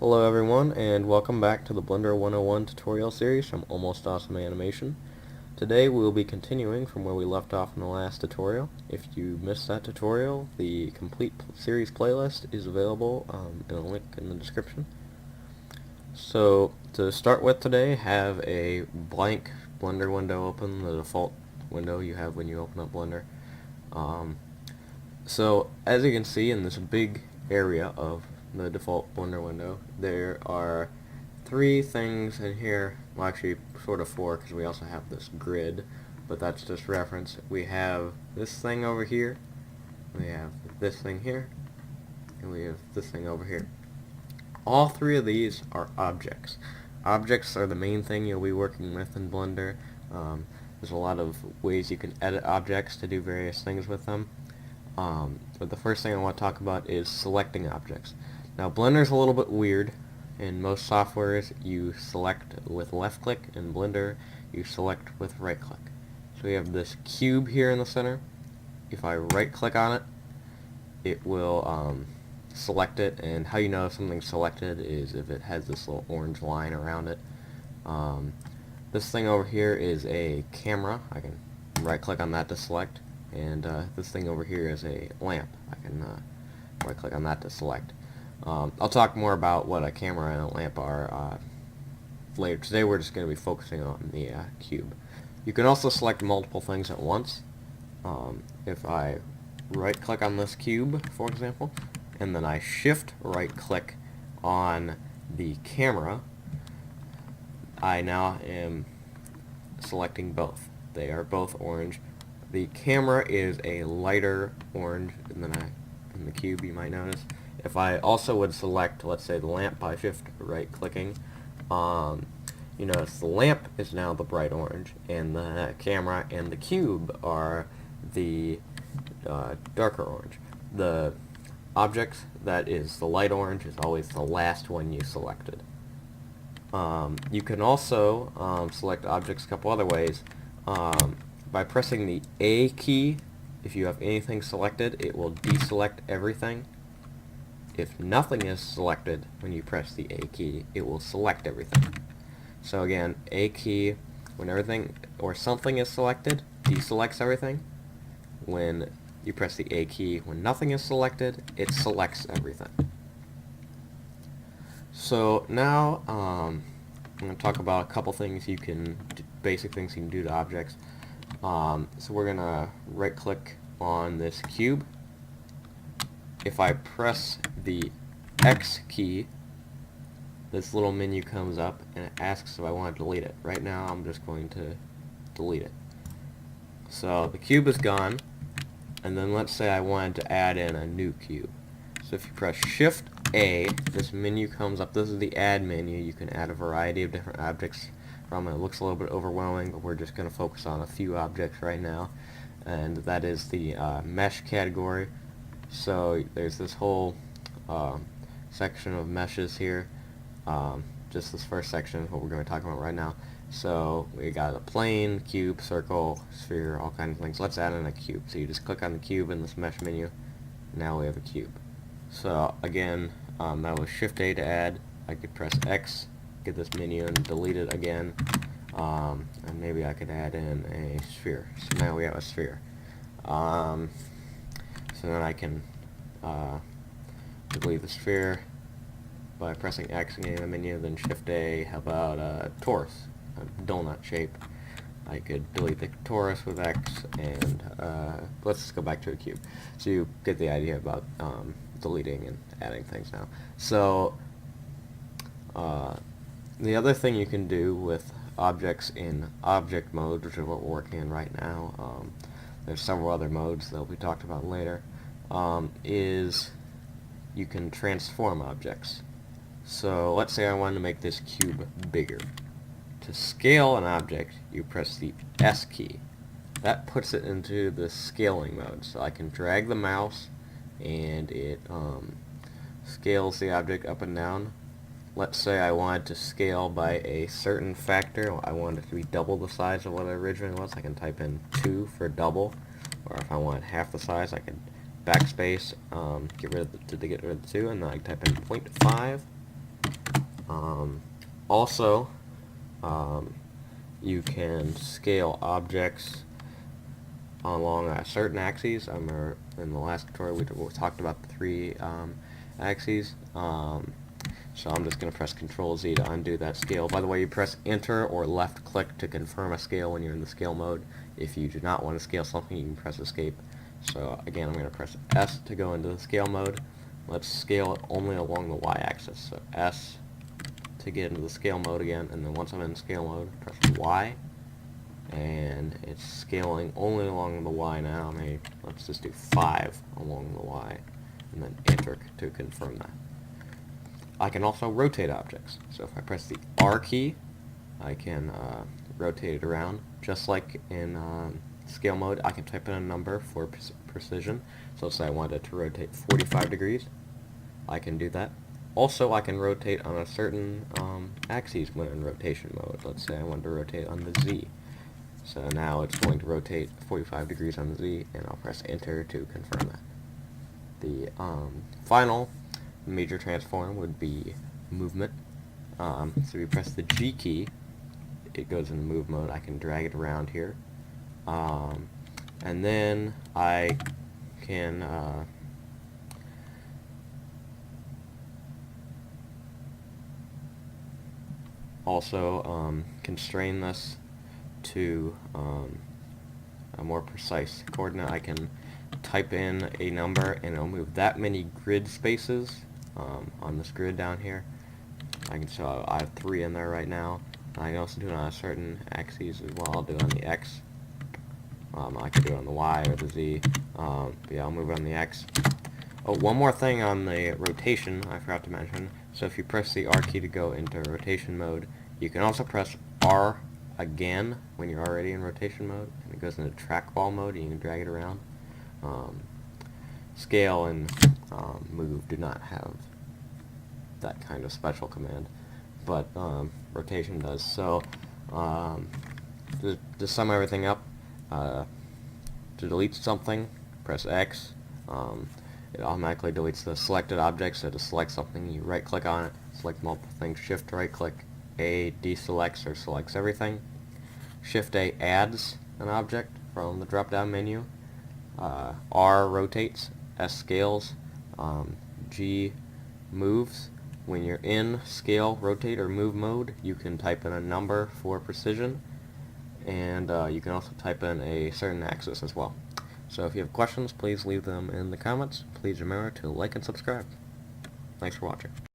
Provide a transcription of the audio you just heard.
Hello everyone, and welcome back to the Blender 101 tutorial series from Almost Awesome Animation. Today we will be continuing from where we left off in the last tutorial. If you missed that tutorial, the complete series playlist is available in a link in the description. So, to start with today, have a blank Blender window open, the default window you have when you open up Blender. So, as you can see in this big area of the default Blender window, there are three things in here, well actually sort of four because we also have this grid, but that's just reference. We have this thing over here, we have this thing here, and we have this thing over here. All three of these are objects. Objects are the main thing you'll be working with in Blender. There's a lot of ways you can edit objects to do various things with them. But the first thing I want to talk about is selecting objects. Now Blender's a little bit weird. In most softwares you select with left click. In Blender you select with right click. So we have this cube here in the center. If I right click on it, it will select it, and how you know if something's selected is if it has this little orange line around it. This thing over here is a camera. I can right click on that to select. And this thing over here is a lamp. I can right click on that to select. I'll talk more about what a camera and a lamp are later. Today we're just going to be focusing on the cube. You can also select multiple things at once. If I right click on this cube, for example, and then I shift right click on the camera, I now am selecting both. They are both orange. The camera is a lighter orange than in the cube, you might notice. If I also would select, let's say, the lamp by shift right clicking, you notice the lamp is now the bright orange, and the camera and the cube are the darker orange. The object that is the light orange is always the last one you selected. You can also select objects a couple other ways. By pressing the A key, if you have anything selected, it will deselect everything. If nothing is selected when you press the A key, it will select everything. So again, A key, when everything or something is selected, deselects everything. When you press the A key, when nothing is selected, it selects everything. So now, I'm going to talk about a couple things you can, basic things you can do to objects. So we're going to right click on this cube. If I press the X key, this little menu comes up and it asks if I want to delete it. Right now I'm just going to delete it. So the cube is gone, and then let's say I wanted to add in a new cube. So if you press Shift A, this menu comes up. This is the add menu. You can add a variety of different objects from it. It looks a little bit overwhelming, but we're just going to focus on a few objects right now, and that is the mesh category. So there's this whole section of meshes here. Just this first section is what we're going to talk about right now. So we got a plane, cube, circle, sphere, all kinds of things. Let's add in a cube. So you just click on the cube in this mesh menu. Now we have a cube. So again, that was Shift A to add. I could press X, get this menu, and delete it again. And maybe I could add in a sphere. So now we have a sphere. So then I can delete the sphere by pressing X and getting the menu, then Shift A. How about a torus, a donut shape? I could delete the torus with X, and let's just go back to a cube. So you get the idea about deleting and adding things now. So the other thing you can do with objects in object mode, which is what we're working in right now, there's several other modes that will be talked about later, is you can transform objects. So let's say I wanted to make this cube bigger. To scale an object, you press the S key. That puts it into the scaling mode. So I can drag the mouse and it scales the object up and down. Let's say I wanted to scale by a certain factor. I want it to be double the size of what it originally was. I can type in 2 for double. Or if I want half the size, I can backspace, get rid of the 2, and then I type in 0.5. Also, you can scale objects along certain axes. In the last tutorial we talked about the three axes. So I'm just going to press Control Z to undo that scale. By the way, you press Enter or left click to confirm a scale when you're in the scale mode. If you do not want to scale something, you can press Escape. So again, I'm going to press S to go into the scale mode. Let's scale it only along the Y-axis. So S to get into the scale mode again, and then once I'm in scale mode, press Y, and it's scaling only along the Y now. Let's just do 5 along the Y, and then Enter to confirm that. I can also rotate objects. So if I press the R key, I can rotate it around. Just like in scale mode, I can type in a number for precision. So let's say I wanted to rotate 45 degrees. I can do that. Also, I can rotate on a certain axis when in rotation mode. Let's say I want to rotate on the Z. So now it's going to rotate 45 degrees on the Z, and I'll press Enter to confirm that. The final major transform would be movement. So if you press the G key, it goes into move mode. I can drag it around here. And then I can also constrain this to a more precise coordinate. I can type in a number and it'll move that many grid spaces on this grid down here. So I have 3 in there right now. I can also do it on a certain axes as well. I'll do it on the X. I can do it on the Y or the Z. Yeah, I'll move it on the X. Oh, one more thing on the rotation I forgot to mention. So if you press the R key to go into rotation mode, you can also press R again when you're already in rotation mode, and it goes into trackball mode and you can drag it around. Scale and move do not have that kind of special command, but rotation does. So to sum everything up, to delete something, press X. It automatically deletes the selected object. So to select something, you right click on it, select multiple things, Shift right click, A deselects or selects everything. Shift A adds an object from the drop down menu. R rotates, S scales, G moves. When you're in scale, rotate, or move mode, you can type in a number for precision, and you can also type in a certain axis as well. So if you have questions, please leave them in the comments. Please remember to like and subscribe. Thanks for watching.